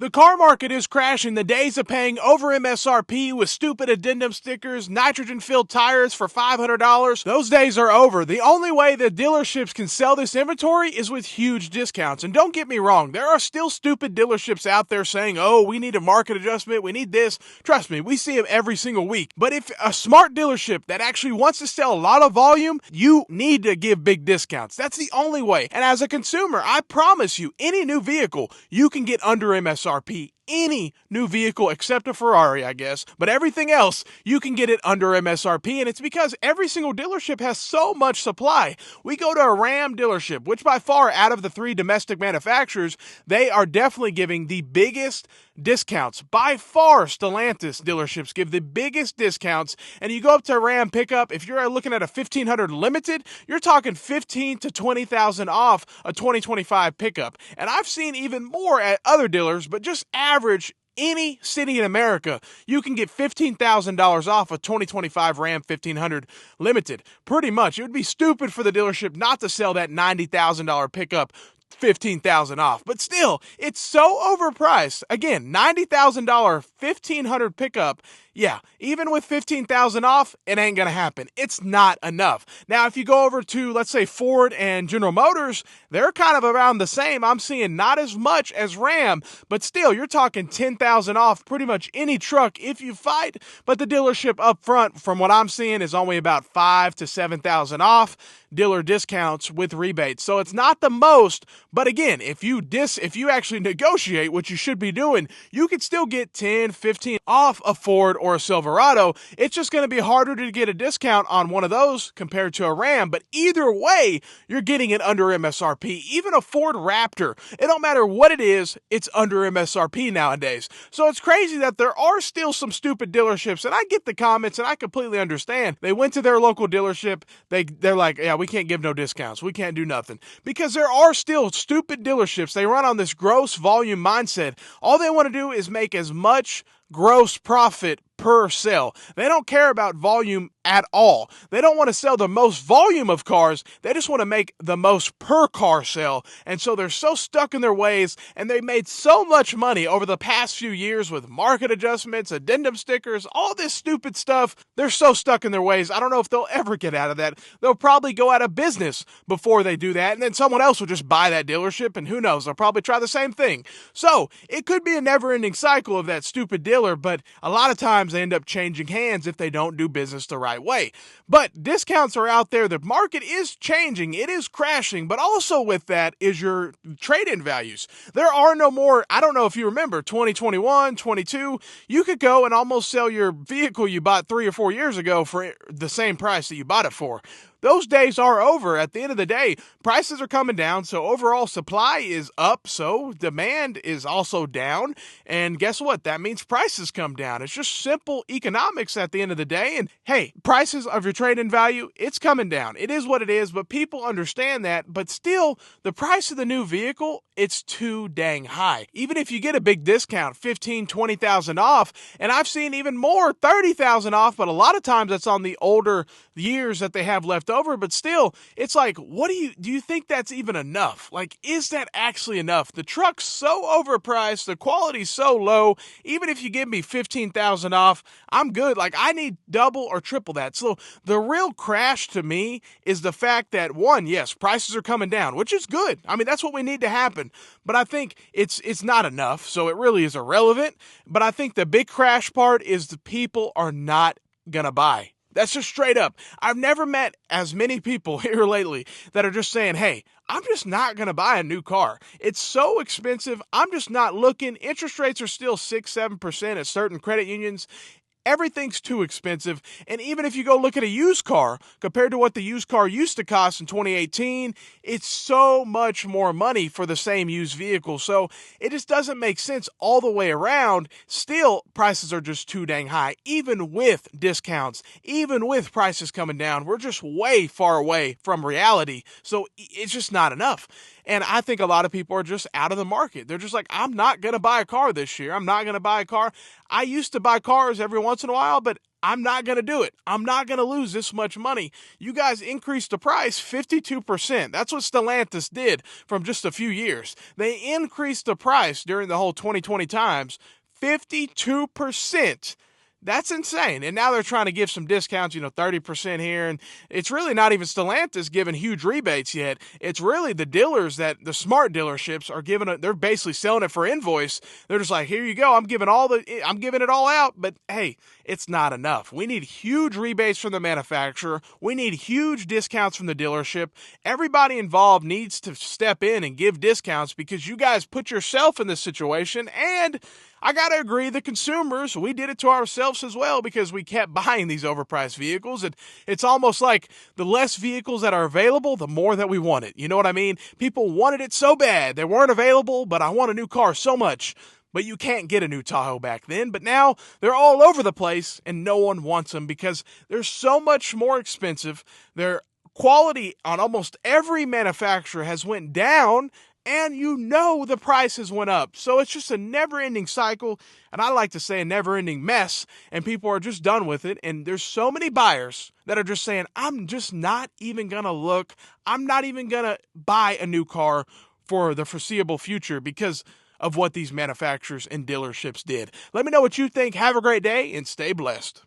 The car market is crashing. The days of paying over MSRP with stupid addendum stickers, nitrogen-filled tires for $500, those days are over. The only way that dealerships can sell this inventory is with huge discounts. And don't get me wrong, there are still stupid dealerships out there saying, oh, we need a market adjustment, we need this. Trust me, we see them every single week. But if a smart dealership that actually wants to sell a lot of volume, you need to give big discounts. That's the only way. And as a consumer, I promise you, any new vehicle, you can get under MSRP. Any new vehicle except a Ferrari, I guess, but everything else, you can get it under MSRP, and it's because every single dealership has so much supply. We go to a Ram dealership, which by far, out of the three domestic manufacturers, they are definitely giving the biggest discounts. By far, Stellantis dealerships give the biggest discounts, and you go up to a Ram pickup, if you're looking at a 1500 Limited, you're talking 15 to 20,000 off a 2025 pickup. And I've seen even more at other dealers, but just average any city in America, you can get $15,000 off a 2025 Ram 1500 Limited. Pretty much. It would be stupid for the dealership not to sell that $90,000 pickup $15,000 off. But still, it's so overpriced. Again, $90,000 1500 pickup. Yeah, even with $15,000 off, it ain't gonna happen. It's not enough. Now, if you go over to, let's say, Ford and General Motors, they're kind of around the same. I'm seeing not as much as Ram, but still, you're talking $10,000 off pretty much any truck if you fight. But the dealership up front, from what I'm seeing, is only about $5,000 to $7,000 off dealer discounts with rebates. So it's not the most, but again, if you actually negotiate, what you should be doing, you could still get 10, 15 off a Ford or a Silverado. It's just going to be harder to get a discount on one of those compared to a Ram, but either way, you're getting it under MSRP. Even a Ford Raptor, it don't matter what it is, it's under MSRP nowadays. So it's crazy that there are still some stupid dealerships, and I get the comments, and I completely understand. They went to their local dealership, they're like, yeah, we can't give no discounts, we can't do nothing. Because there are still stupid dealerships. They run on this gross volume mindset. All they want to do is make as much gross profit per sale. They don't care about volume at all. They don't want to sell the most volume of cars. They just want to make the most per car sale. And so they're so stuck in their ways, and they made so much money over the past few years with market adjustments, addendum stickers, all this stupid stuff. They're so stuck in their ways. I don't know if they'll ever get out of that. They'll probably go out of business before they do that, and then someone else will just buy that dealership, and who knows, they'll probably try the same thing. So it could be a never-ending cycle of that stupid dealer, but a lot of times they end up changing hands if they don't do business the right way. But discounts are out there. The market is changing. It is crashing. But also with that is your trade-in values. There are no more, I don't know if you remember, 2021, 22, you could go and almost sell your vehicle you bought 3 or 4 years ago for the same price that you bought it for. Those days are over. At the end of the day, prices are coming down, so overall supply is up, so demand is also down, and guess what? That means prices come down. It's just simple economics at the end of the day, and hey, prices of your trade-in value, it's coming down. It is what it is, but people understand that, but still, the price of the new vehicle, it's too dang high. Even if you get a big discount, 15, 20,000 off, and I've seen even more, 30,000 off, but a lot of times that's on the older years that they have left over, but still, it's like, what do you think that's even enough? Like, is that actually enough? The truck's so overpriced, the quality's so low, even if you give me 15,000 off, I'm good. Like, I need double or triple that. So the real crash to me is the fact that, one, yes, prices are coming down, which is good. I mean, that's what we need to happen. But I think it's not enough, so it really is irrelevant. But I think the big crash part is the people are not gonna buy. That's just straight up. I've never met as many people here lately that are just saying, hey, I'm just not going to buy a new car. It's so expensive. I'm just not looking. Interest rates are still 6-7% at certain credit unions. Everything's too expensive, and even if you go look at a used car, compared to what the used car used to cost in 2018, it's so much more money for the same used vehicle. So it just doesn't make sense all the way around. Still, prices are just too dang high, even with discounts, even with prices coming down. We're just way far away from reality, so it's just not enough. And I think a lot of people are just out of the market. They're just like, I'm not going to buy a car this year. I'm not going to buy a car. I used to buy cars every once in a while, but I'm not going to do it. I'm not going to lose this much money. You guys increased the price 52%. That's what Stellantis did from just a few years. They increased the price during the whole 2020 times 52%. That's insane. And now they're trying to give some discounts, 30% here. And it's really not even Stellantis giving huge rebates yet. It's really the dealers that the smart dealerships are giving it. They're basically selling it for invoice. They're just like, here you go. I'm giving it all out. But hey, it's not enough. We need huge rebates from the manufacturer. We need huge discounts from the dealership. Everybody involved needs to step in and give discounts because you guys put yourself in this situation. And I got to agree, the consumers, we did it to ourselves as well because we kept buying these overpriced vehicles. And it's almost like the less vehicles that are available, the more that we want it. You know what I mean? People wanted it so bad. They weren't available, but I want a new car so much. But you can't get a new Tahoe back then. But now they're all over the place and no one wants them because they're so much more expensive. Their quality on almost every manufacturer has went down. And the prices went up. So it's just a never-ending cycle, and I like to say a never-ending mess, and people are just done with it. And there's so many buyers that are just saying, I'm just not even going to look. I'm not even going to buy a new car for the foreseeable future because of what these manufacturers and dealerships did. Let me know what you think. Have a great day, and stay blessed.